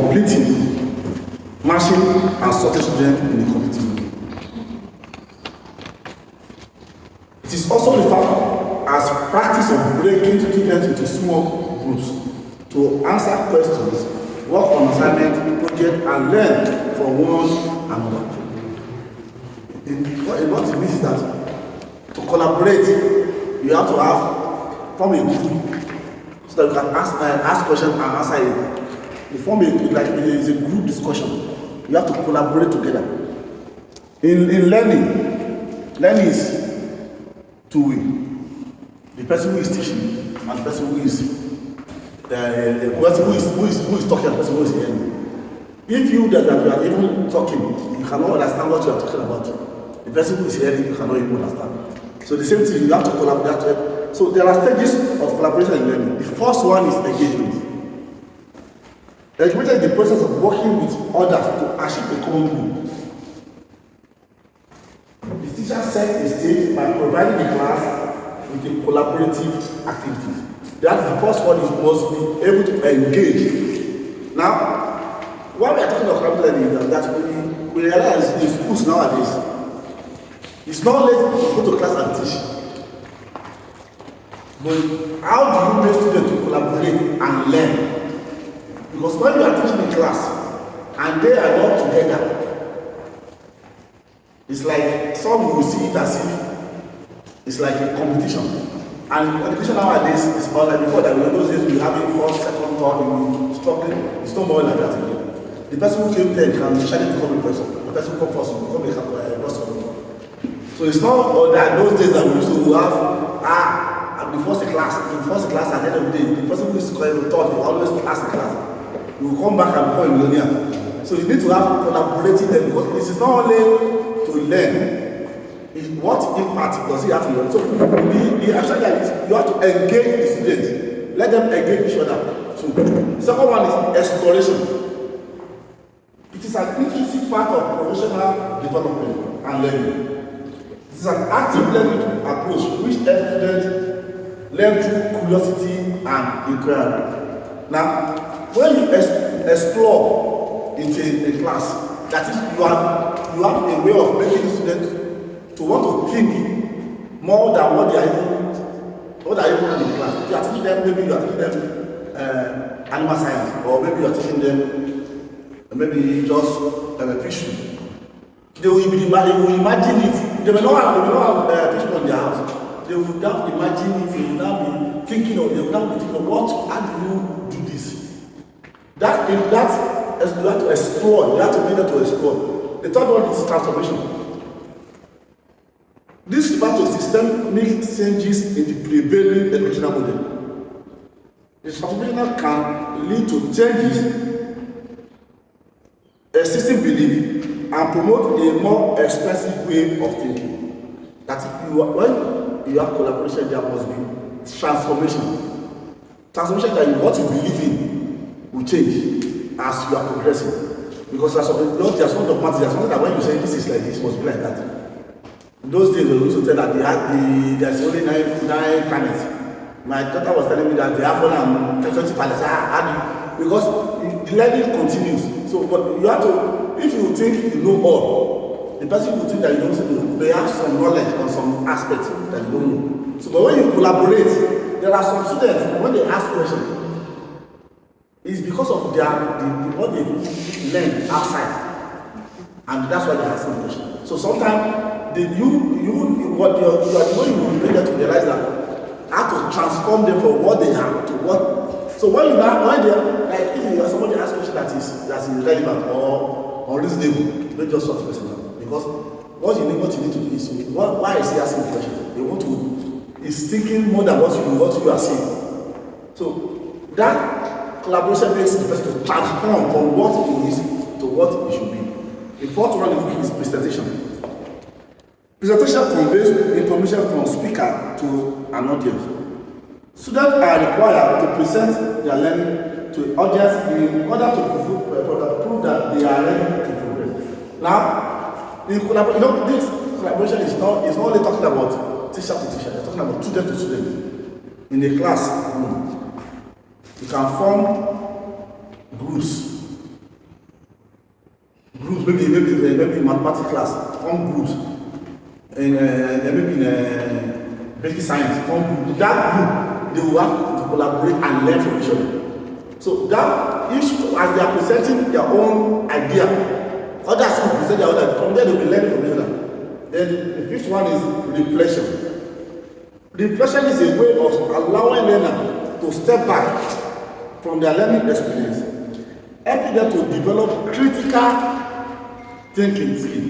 completing, matching and sorting students in a competitive way. It is also referred as practice of breaking students into small groups to answer questions, work on assignment, project, and learn from one another. What it means is that to collaborate, you have to form a group so that you can ask questions and answer it. You form it is a group discussion. You have to collaborate together. In learning is two-way. The person who is teaching and the person who is who is talking and the person who is hearing. If you that you are even talking, you cannot understand what you are talking about. The person who is hearing, you cannot even understand. So the same thing, you have to collaborate. So there are stages of collaboration in learning. The first one is engagement. Engagement is the process of working with others to achieve a common goal. The teacher sets the stage by providing the class with a collaborative activities. That's the first one, is must be able to engage. Now, why we are talking about collaborative learning is that we realize in schools nowadays, it's not late to go to class and teach. But how do you make students to collaborate and learn? Because when you are teaching in class and they are not together, it's like some will see it as if it's like a competition. And education nowadays is all like before that. In those days we having first, second, third, we struggling. It's no more like that again. The person who came there can actually become a person. The person who comes first will become a person. So it's not that those days that we used to have the first class at the end of the day, the person who is taught will always pass the class. You will come back and become a millionaire. So you need to have collaborating them, because this is not only to learn, it's what impact does it have to learn. So the action is you have to engage the students, let them engage each other. So the second one is exploration. It is an intrinsic part of professional development and learning. It is an active learning approach which helps students learn through curiosity and inquiry. Now, when you explore into a class, that is, you have a way of making students to want to think more than what they are even in the class. If you are teaching them, maybe you are teaching them animal science, or maybe you are teaching them maybe just fishery. They will imagine if they will not have fish on their house. They will now imagine if they will now be thinking of how do you do this? That you have to explore. You have to be able to explore. The third one is transformation. This refers to systemic changes in the prevailing educational model. The transformation can lead to changes, existing belief, and promote a more expressive way of thinking. That when you have collaboration, there must be transformation. Transformation that what you believe in will change as you are progressing. Because there's not dogmatic, there's something that when you say this is like this, it must be like that. In those days, we used to tell that there's only nine planets. My daughter was telling me that they have 120 planets. Because the learning continues. So, but you have to, if you think you know all, the person will think that you don't know. They have some knowledge on some aspects that you don't know. So, but when you collaborate, there are some students, when they ask questions, it's because of what they learn outside. And that's why they ask some questions. So sometimes, the way you will make them to realize that how to transform them from what they are to what. So when they are like, if you somebody asks a question that is irrelevant or unreasonable, don't just shut the person down. Because what you need to do is, why is he asking the question? He's thinking more than what you are saying. So that collaboration makes the person to transform from what it is to what it should be. The fourth one is presentation. Presentation conveys information from speaker to an audience. Students are required to present their learning to audience in order to prove that they are ready to progress. Now, this collaboration is not only talking about teacher to teacher, they're talking about student to student. In a class room, you can form groups groups, maybe in mathematics class, form groups, and maybe in basic science, form groups. That group, they will have to collaborate and learn from each other. So that each, as they are presenting their own idea, others will present their own idea. From there, they will learn from each other. Then the fifth one is reflection. Reflection is a way of allowing learner to step back from their learning experience, helping them to develop critical thinking skill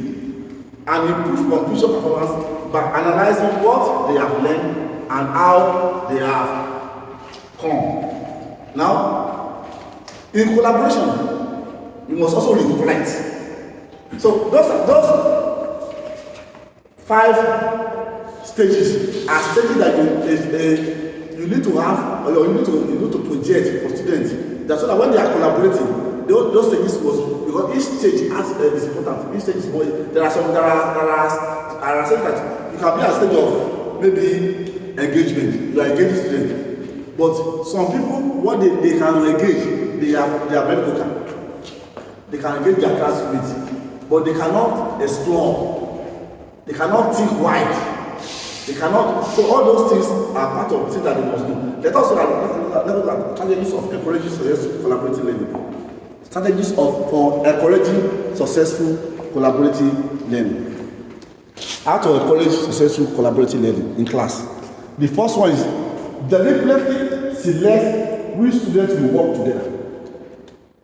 and improve computer performance by analyzing what they have learned and how they have come. Now, in collaboration, you must also reflect. So those 5 stages are stages that you need to have, or you need to project for students. That's so that when they are collaborating, those stages was, because each stage is important. Each stage is more. There are stages that you can be at a stage of maybe engagement. You are engaging students, but some people, what they can engage, they are very vocal. They can engage their classmates, but they cannot explore. They cannot think wide. They cannot. So all those things are part of things that they must do. Let us look at strategies of encouraging successful collaborative learning. Strategies for encouraging successful collaborative learning. How to encourage successful collaborative learning in class. The first one is deliberately select which students will work together.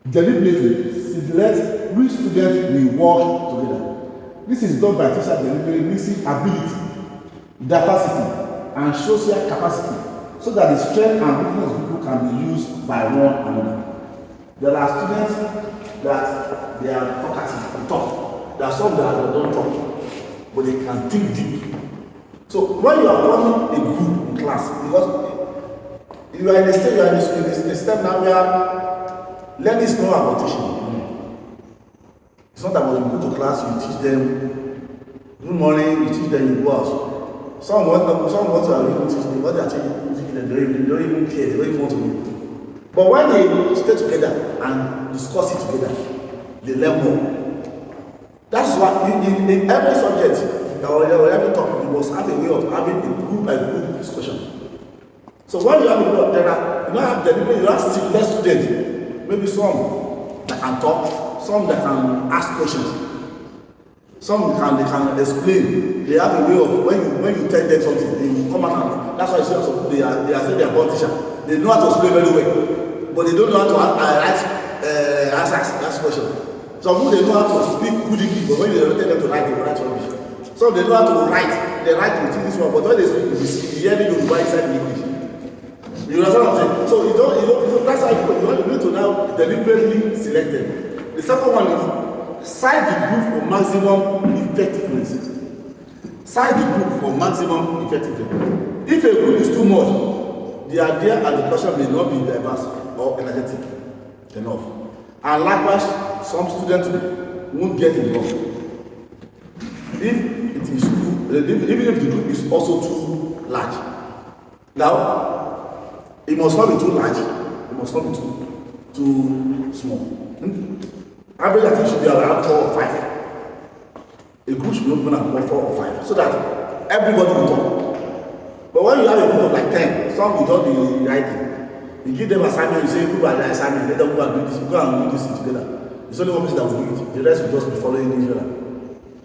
Deliberately select which students will work together. This is done by teachers deliberately mixing ability, diversity, and social capacity, so that the strength and weakness of people can be used by one another. There are students that they are talkative and talk. There are some that don't talk, but they can think deep. So when you are forming a group in class, because you are in a stage, in a step now where learning is not about teaching. It's not about you go to class, you teach them. Good morning, you teach them, you go out. Some want to teach them, what they are teaching them, they don't even care, they don't even want to know. But when they stay together and discuss it together, they learn more. That's why in every subject or every topic, you must have a way of having a group by group discussion. So when you have a group, you have less students, maybe some that can talk, some that can ask questions. Some they can explain. They have a way of when you tell them something, they will come out and that's why you see some they are saying they are born teacher. They know how to explain very well, but they don't know how to ask questions. Some people they know how to speak good English, but when you tell them to write, they write rubbish. Some they know how to write, they write within this one, but when they speak, you hear them write inside English. You understand what I'm saying? So you don't that's how you need to now deliberately select them. The second one is size the group for maximum effectiveness. Size the group for maximum effectiveness. If a group is too much, the idea and the question may not be diverse or energetic enough. And likewise, some students won't get involved. If it is even if the group is also too large. Now, it must not be too large, it must not be too small. Average, I think, should be around 4 or 5. A group should not be around 4 or 5, so that everybody will talk. But when you have a group of like 10, some will not be writing. You give them assignment, you say, group are the assignment, let them go and do this, go and do this together. It's only one person that will do it, the rest will just be following each other.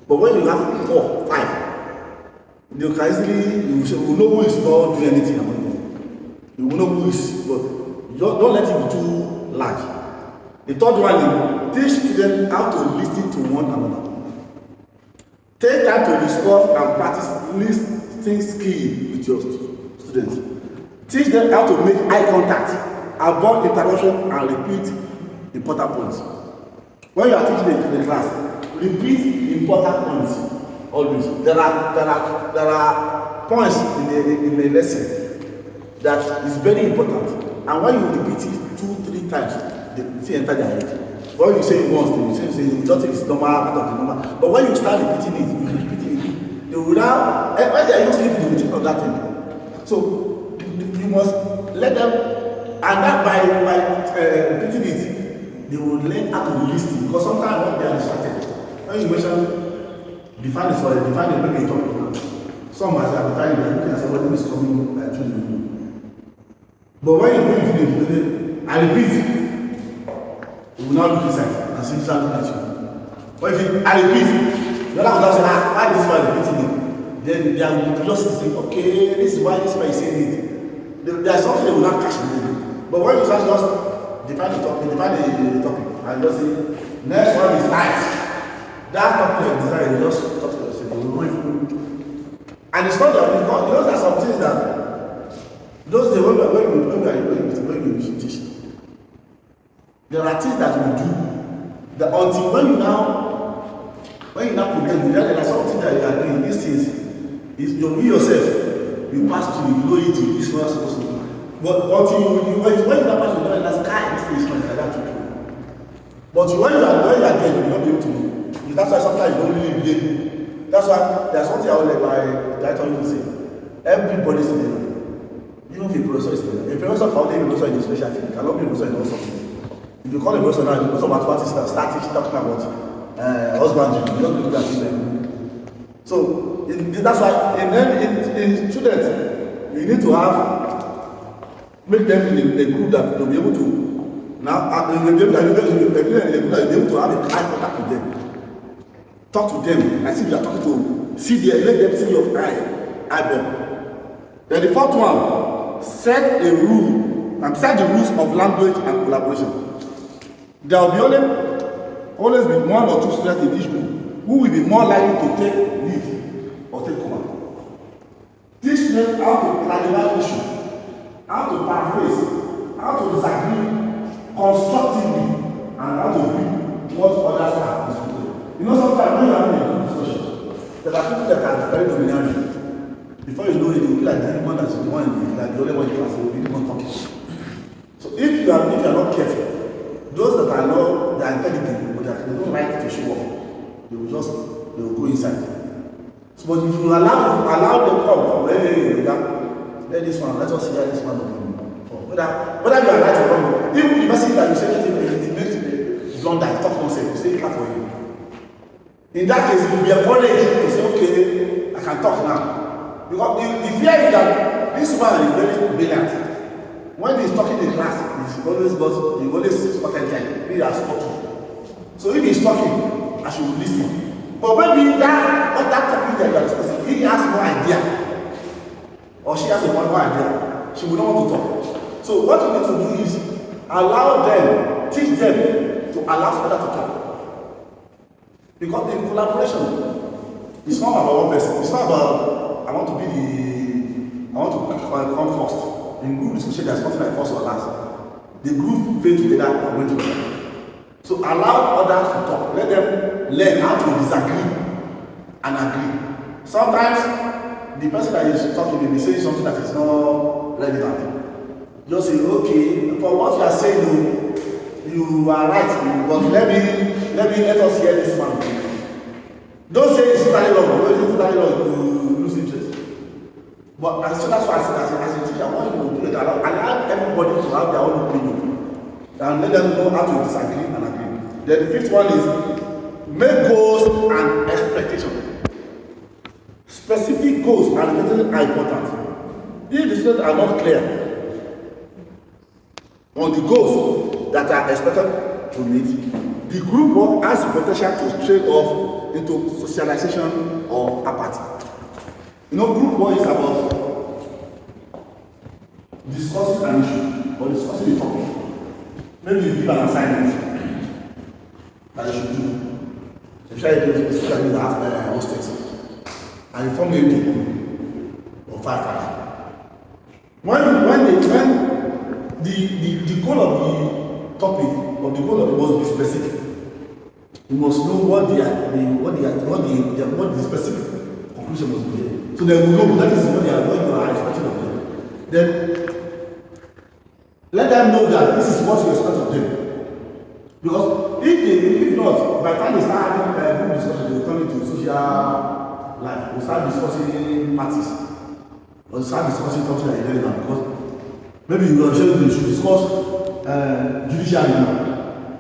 But when you have 4, 5, you can easily, you will know who is not doing anything among them. You will know who is, but don't let it be too large. The third one is teach them how to listen to one another. Take time to discuss and practice listening skill with your students. Teach them how to make eye contact, avoid interruption, and repeat important points. When you are teaching in the class, repeat important points always. There are points in the lesson that is very important, and when you repeat it 2-3 times, the thing enter their head. When you say it once, you don't think it's normal, part of the normal. But when you start repeating it, they will now, when they are using it, they will think of that thing. So you must let them, and that by repeating it, they will learn how to listen. Because sometimes when they are distracted, when you mention define the soil, define the maybe topic now. Some as at the time they are looking at somebody who is coming through the window. But when you finish, I repeat, you will not look inside and see something at you. But if I repeat, the other will say, why this man repeating it? Then they are just saying, okay, this is why this man is saying it. There is something they will not catch in them. But when you just define the topic, and just say, next one is life. That topic of design, you just talk to yourself, you will know it. And it's not that, because you know there are some things that those days when you teach, there are things that you do that until when you now progress, you realize there are something that you are doing. These things is you yourself, you pass through, you know it, it's not supposed to do. But until when you now pass through, you realize this thing is not like that to do. But when you are there, you will not be able to do. That's why sometimes you don't really blame. That's why there's something I would like my director used to say. Everybody's in there. Even if a professor is in there. A professor can only be a professor in a special field. He cannot be a professor in all subjects. If you call a professor now, the professor of mathematics that start talking about husbandry, you don't do that thing. So that's why in students, you need to make them in a group that they'll be able to they'll be able to have a eye contact with them. Talk to them as if you are talking to them. See there, let them see your eyeball. Then the fourth one, set the rules of language and collaboration. There will be always be one or two students in each group who will be more likely to take lead or take command. Teach them how to clarify issues, how to paraphrase, how to disagree constructively, and how to read what others have discussed. You know, sometimes when you are having a good discussion, there are people that are very dominant. Before you know it, they will be like the one that's the one like the only one in class, they will be the one talking. So if you are not careful, those that are intelligent, but they don't like to show off, they will go inside. So, but if you allow them come from let this one, let us hear this one of them. Whether you are right or wrong, even the message that you say it makes blunder, talk nonsense, you say it for you. In that case, you will be encouraged to say, okay, I can talk now. Because the fear is that this man is very brilliant. When he's talking in class, he always spotted time. He has spoken. So if he's talking, I should listen. But maybe that topic that you are discussing, he has no idea. Or she has more idea. She will not want to talk. So what you need to do is allow them, teach them to allow others to talk. Because in collaboration, it's not about one person. It's not about I want to come first. In group discussion, there's nothing like first or last. The group play together and went together. So allow others to talk. Let them learn how to disagree and agree. Sometimes the person that is talking may be saying something that is not relevant. Just say, okay, for what you are saying, you are right, but let us hear this one. Don't say it's totally wrong. When it's totally wrong, you lose interest. But so that's why I said, as a teacher, what you do is allow everybody to have their own opinion and let them know how to disagree and agree. Then the fifth one is make goals and expectations. Specific goals and expectations are important. If the students are not clear on the goals that are expected to meet, the group work has the potential to stray off into socialization or apathy. You know, group work is about discussing an issue or discussing a topic. Maybe you give an assignment that you should do. Especially if you have hostels. And you form a group of 5 people. When the goal of the topic or the goal of the must be specific. You must know what the specific conclusion must be. So they will know that is what you are expecting of them. Then let them know that this is what you expect of them. Because if not, by the time they start having group discussion, they will turn into social life. They will start discussing parties. Or start discussing something that is relevant. Because maybe you should discuss judiciary now.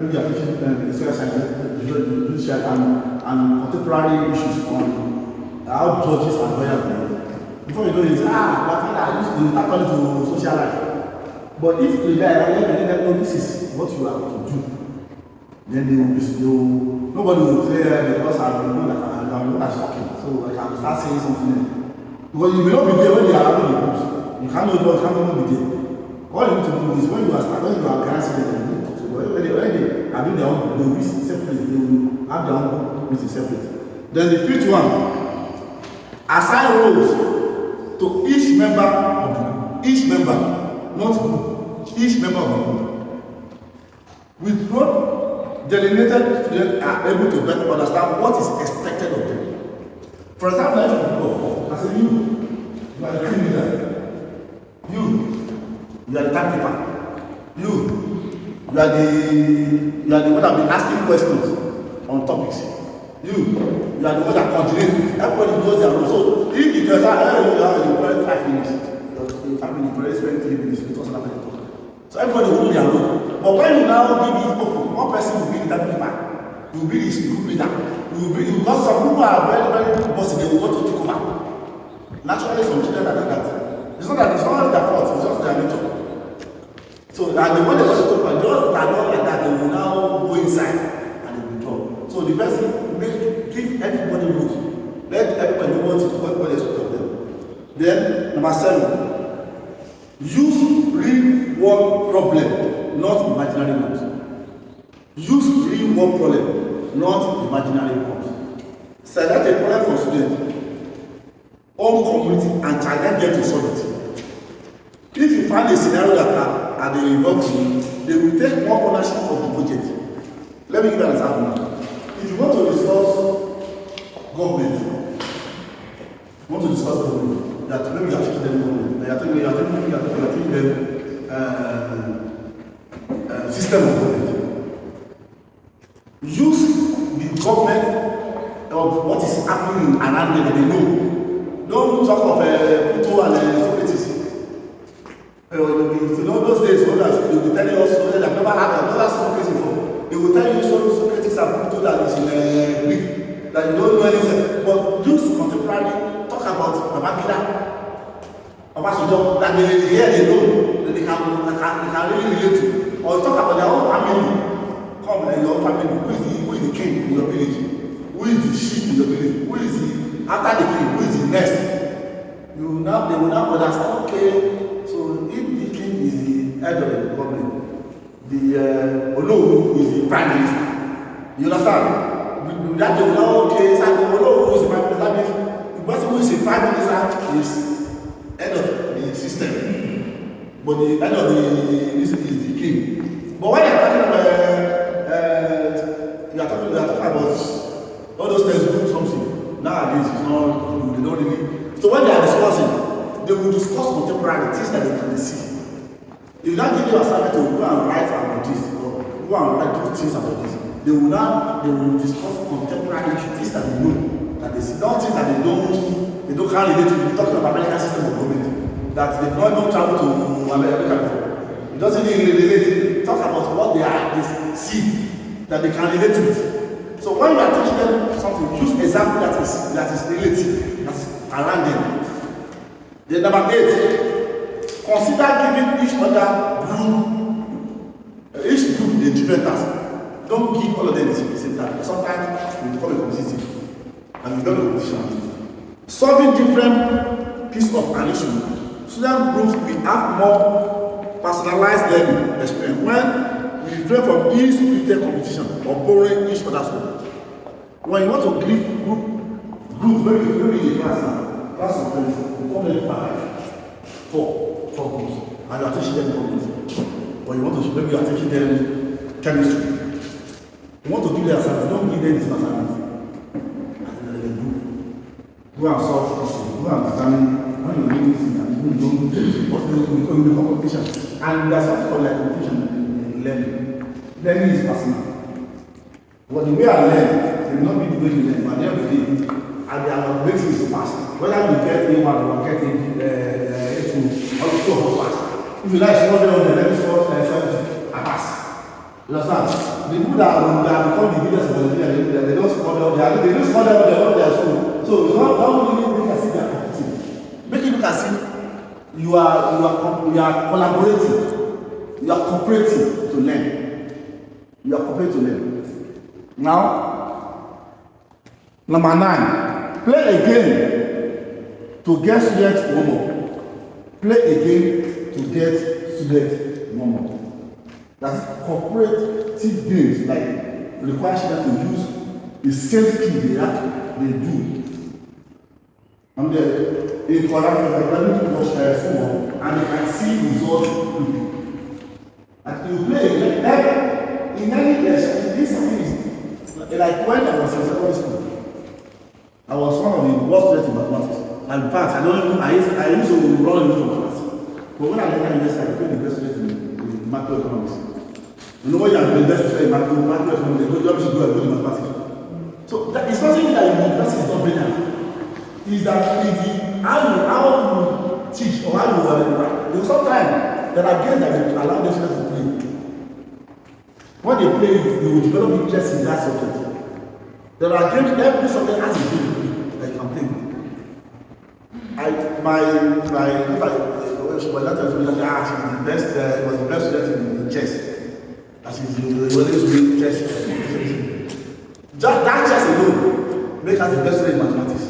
maybe you are teaching social science, judicial and contemporary issues on how judges and lawyers behave. Before you know it, I used to start calling to social life. But if the guy let them know this is what you have to do, then nobody will say because I'm not talking, so I can start saying something else. Because you may not be there when they are having the groups. You cannot be there. All you need to do is when you are organizing them, you need to talk to them. When they are doing their own, they will be separate. They will have their own groups separate. Then the fifth one, assign roles to each member of the group. Each member, not group. Each member of the group. With what delineated students are able to better understand what is expected of them. For example, if you I say you are the criminal. You are the timekeeper. You are the one that be asking questions on topics. You are the one that coordinates. Everybody knows their role. So if you tell that you play 5 minutes, your family you spend 3 minutes, it doesn't happen. So everybody will know their role. But when you now give it open, one person will be the timekeeper. You will be the group leader. Because some people are very, very good bosses, they will want to take over. Naturally, some children are like that. It's not their fault, it's just their nature. So, and the one they want to talk about, those that are not like that, they will now go inside and they will draw. So, the person give everybody rules. Let everybody know what they expect of them. Then, number 7, use real world problem, not imaginary ones. Use real world problem, not imaginary ones. Select a problem for students, own community, and challenge them to solve it. If you find a scenario that they involve you, they will take more ownership of the project. Let me give you an example now. If you want to discuss government, that maybe you are teaching them government, you are teaching them system of government. Use the government of what is happening around them that they know. Don't talk of Pluto and Socrates. You know those days, they will be telling us that they've never had another Socrates before. They will tell you Socrates and Pluto that is in Greek, that you don't know anything. But use contemporary, talk about Babangida, Obasanjo, that they hear, they know, that they can really relate to. Or talk about their own family. Come and your family, who is the king in your village? Who is the chief in your village? Who is the, after the king, who is the next? They will now understand, okay, so if the king is the head of the government, the Olowu is the prime minister. You understand? That they will know, okay, so Olowu is the prime minister, the person who is the prime minister is head of the system. But the head of this is the king. But when you are talking about all those things do something. Nowadays, it's not, they don't really. So when they are discussing, they will discuss contemporary things that they can see. If you not give you assignment to go and write about this, or go and write things about this, they will discuss contemporary things that they know, that they see, not things that they don't can't relate to. We're talking about American system of government, that they don't travel to America before. It doesn't really relate. Talk about what they see, that they can relate to it. So when you are teaching them something, use example that is relative, that is around them. Then number 8, consider giving each group a different task. Don't give all of them the same task. Sometimes you become a competitive, and you don't know competition. Solving different pieces of an issue, student groups will have more personalized learning experience when we refrain from easy competition or borrowing each other's work. When you want to give group maybe in a class of friends, you form them 4 groups, and you are teaching them government. Or you want to, maybe you are teaching them chemistry. You want to give them assignment, don't give them this assignment. And then they go and solve this, go and examine, when you do this, and you don't do this, what will become competition. And there's something called like competition in learning. Learning is personal. But the way I learn, it will not be the way you learn, but at the end of the day, and they are waiting to pass. Whether you get A1 or get A2, or 2 of us pass. If you like score them, let me score 70, I pass. You understand? The people that become the leaders of the Nigeria, they don't score them, they don't score them on their school. So you don't really make as if they are competing. Make it look as if you are collaborating. You are cooperating to learn. You are cooperating to learn. Now, number 9, play a game to get students warm-up. Play a game to get students warm-up. That's cooperative games like require students to use the same skill they do. And in collaborative, learning to watch football and they can see results quickly. And you play in any lesson, this is like when I was in secondary school, I was one of the worst students in mathematics. And in fact, I used to run into mathematics. But when I got in this, I became the best student in macroeconomics. You know when you are the best student in macroeconomics, they go to go and do the mathematics. So that is not something that university is not brilliant. Is that how you teach or how you write. Because sometimes there are games that you allow them to play. When they play, you will develop interest in that subject. There are games, every subject has a game that you can play with. My daughter told me that she was the best student in chess. And she's always doing chess. That chess alone makes her the best student in mathematics.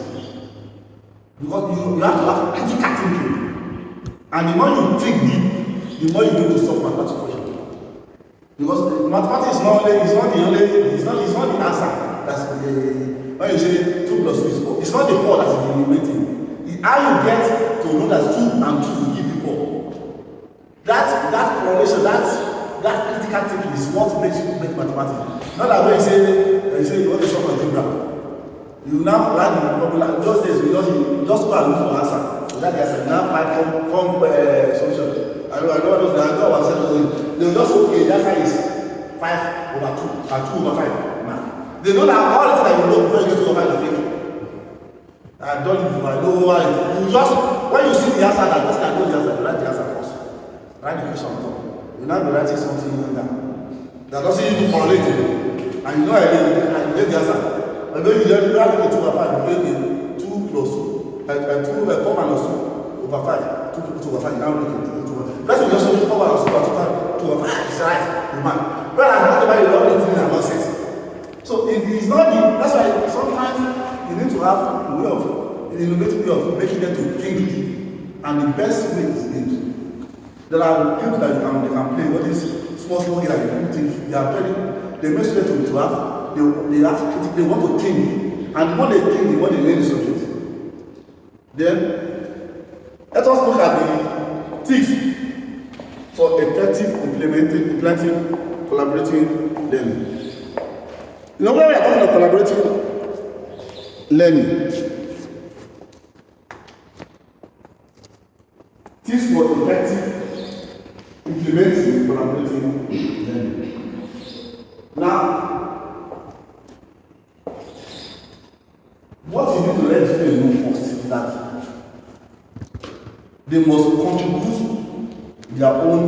Because you have to have critical thinking. And the more you think deep, the more you do to solve mathematical questions. Because mathematics is not the answer. That's when you say 2 plus 2 is 4. It's not the 4 that is the eliminating. It's how you get to know that 2 and 2 will give you 4. That correlation, that critical thinking is what makes you make mathematics. Not that when you say you want to solve algebra. You now learn the popular. Those days we just go and look for answer. So that there's now 5 form solution. I know what they will just say, okay, that side is 5 over 2 and 2 over 5. Nah. They know that all the things that you know before you get to over 5 are fake. I don't know why. You just when you see the answer, that person that knows the answer, you write the answer first. Write the question on top. You now be writing something down. That doesn't even correlate to you. And you know I get the answer. And then you have to 2 over 5, you make 2 plus 2, and 4 minus 2 over 5, 2 over 5, you now make it 2 over 5. That's just 4 minus 2 over 5, it's right, the man. But I'm not about you don't need to nonsense. So it is not the, that's why sometimes you need to have a way of, an innovative way of making them to think deep. And the best way is games. There are games that they can play, what is small games that you can think, they make students to have. They want to think, and the more they think, the more they learn the subject. Then, let us look at the tips for effective implementing collaborative learning. You know, when we are talking about collaborative learning, tips for effective implementing collaborative learning. Now, what you need to let students know first is that they must contribute their own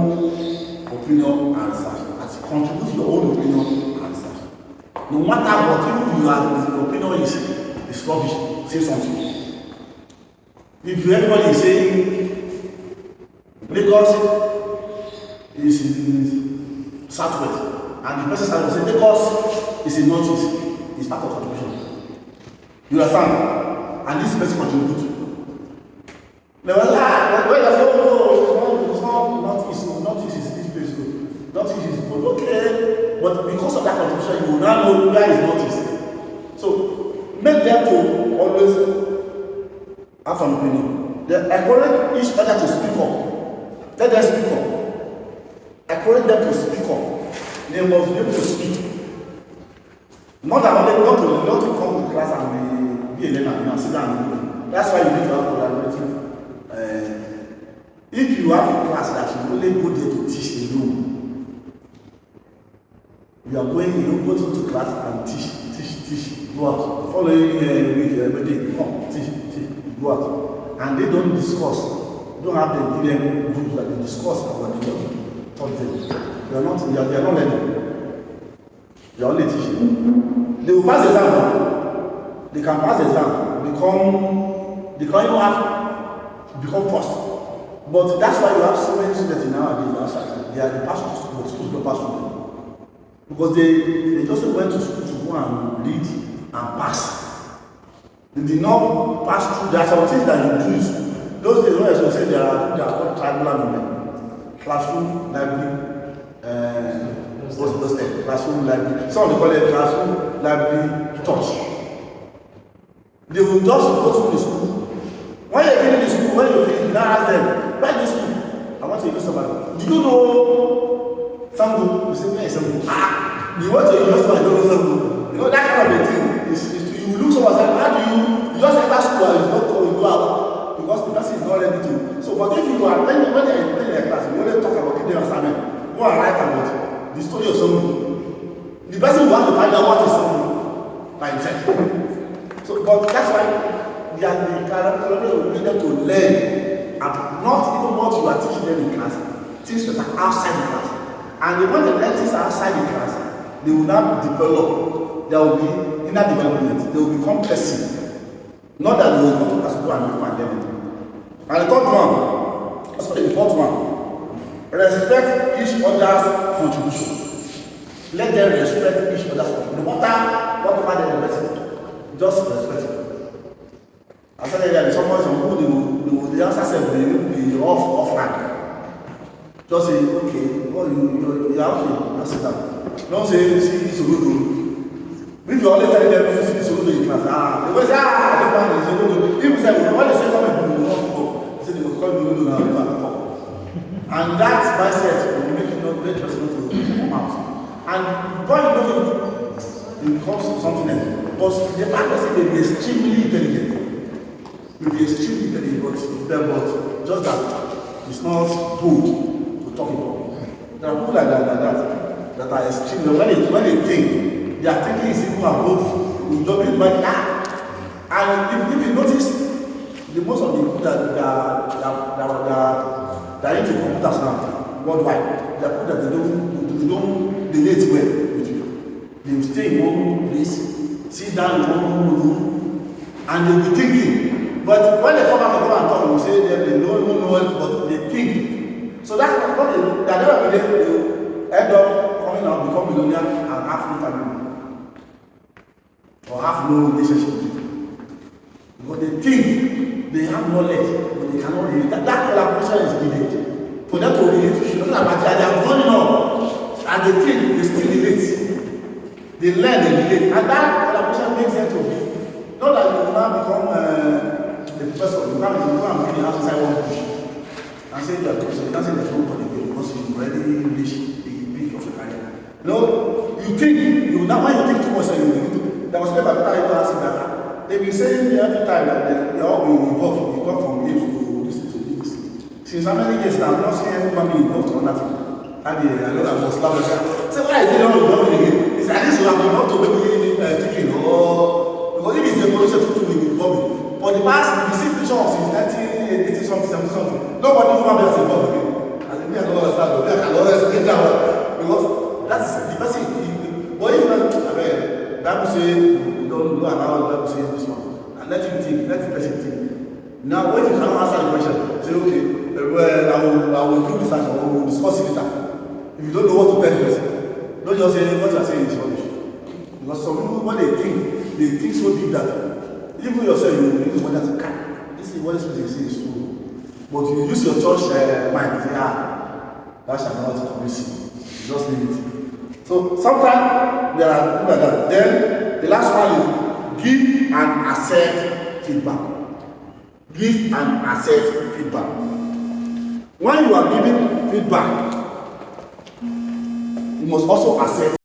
opinion and research. Contribute your own opinion and research. No matter what, even if your opinion is rubbish, say something. If everybody is saying Lagos is in southwest, and the person starts to say Lagos is in northeast, it's part of contribution. You understand? And this person contributes. They were like, when you say, oh, it's not easy, this place. Not easy, but okay. But because of that contribution, you will now know where is not easy. So, make them to always have an opinion. They encourage each other to speak up. Let them speak up. Encourage them to speak up. They must be able to speak. Not to come to class and be a learner and sit down and do it. That's why you need to have collaborative. If you have a class that you only go there to teach alone, you are going, you don't go to class and teach, go out. Following week, every day, come, teach, go out. And they don't discuss. Don't have them give them groups that they discuss about the taught them. They are not learning. You are only teaching. They will pass exam. They can pass exam, they can even become first. But that's why you have so many students nowadays outside. They are the pass to school, but schools don't pass to them. Because they just went to school to go and read and pass. They did not pass through. There are some things that you do. Those days when I say they are called tribal movement. Classroom, library, classroom, library. Some they call it classroom, library, church. They will just go through the school. When you finish the school, when you finish, you now ask them, where is the school? I want to use somebody. Do you know Sango? You say, where is Sango? You want to use somebody, don't know Sango. You know, that kind of a thing. You look someone and say, how do you just enter school and you don't go, you go out? Because the person is not ready to. So, but if you are, when you're in class, you only talk about the assignment, go and write about the story of Sango. The person will have to find out what is Sango by himself. So, but that's why the curriculum will need them to learn, and not even what you are teaching them in class, things that are outside the class. And when they learn things outside the class, they will now develop. There will be inner development. They will become person. Not that they will go to class and learn it. And the third one, sorry, the fourth one, respect each other's contribution. Let them respect each other's contribution. No matter whatever they respect. Just respect it. I said that some people the answer said they will be offline. Just say, okay, well, you are okay, that's it. Don't say, see this Oludo. If you only tell them, see this Oludo in class, they will say, I don't mind this Oludo. If you say, when they say something, you will not go. They say, they will call you Oludo now. And that mindset will make you not very trustful to come out. And when you know it becomes something else. But the fact person may be extremely intelligent. Will be extremely intelligent, but just that it's not good to talk about. There are people like that are extremely, when they think, their thinking is even above, we don't really like that. And if you notice, the most of the people that are into computers now, worldwide, they are people that they don't relate well with you. They stay in one place, sit down in one room, and they will be thinking. But when they come back and talk, we say they don't even know it, but they think. So that's what they do. That never be there, they end up coming out, become millionaire, and have no family. Or have no relationship with you. Because they think they have knowledge, but they cannot relate. That collaboration is needed. For them to relate, you should not have they are growing up, and they think they still relate. They learn and relate, and that collaboration makes them to be. Not that you will now become a professor, you can't go and bring the house inside one bush and say you are professor. You can't say there's no money because you already reached the peak of your career. No, you think, when you think too much, you will do. There was never a time you ask that. They've been saying every time that they all will evolve from age to this. Since how many years now, I've not seen anyone be involved on that. And I know that was love. So why is it not involved again? It's at least you have been able to maybe thinking, because if it's a evolution to do with involving. For the past, you see picture of since 1980 something, 70 something. Nobody who have been involved again. And me, I don't understand. I can always get down. Because that is the person. But if not, Bible say, you don't allow the Bible say this one. And let him think, let the person think. Now, when you cannot answer the question, say, okay, well, I will do this and I will discuss it later. If you don't know what to tell the person, don't just say what you are saying is rubbish. Because some people, when they think so deep that even yourself, you use what that's this is what this person say is true. But you use your church mind, say, that shall not convince you. You just leave it. So sometimes there are people like that. Then the last one is give and accept feedback. Give and accept feedback. When you are giving feedback, you must also accept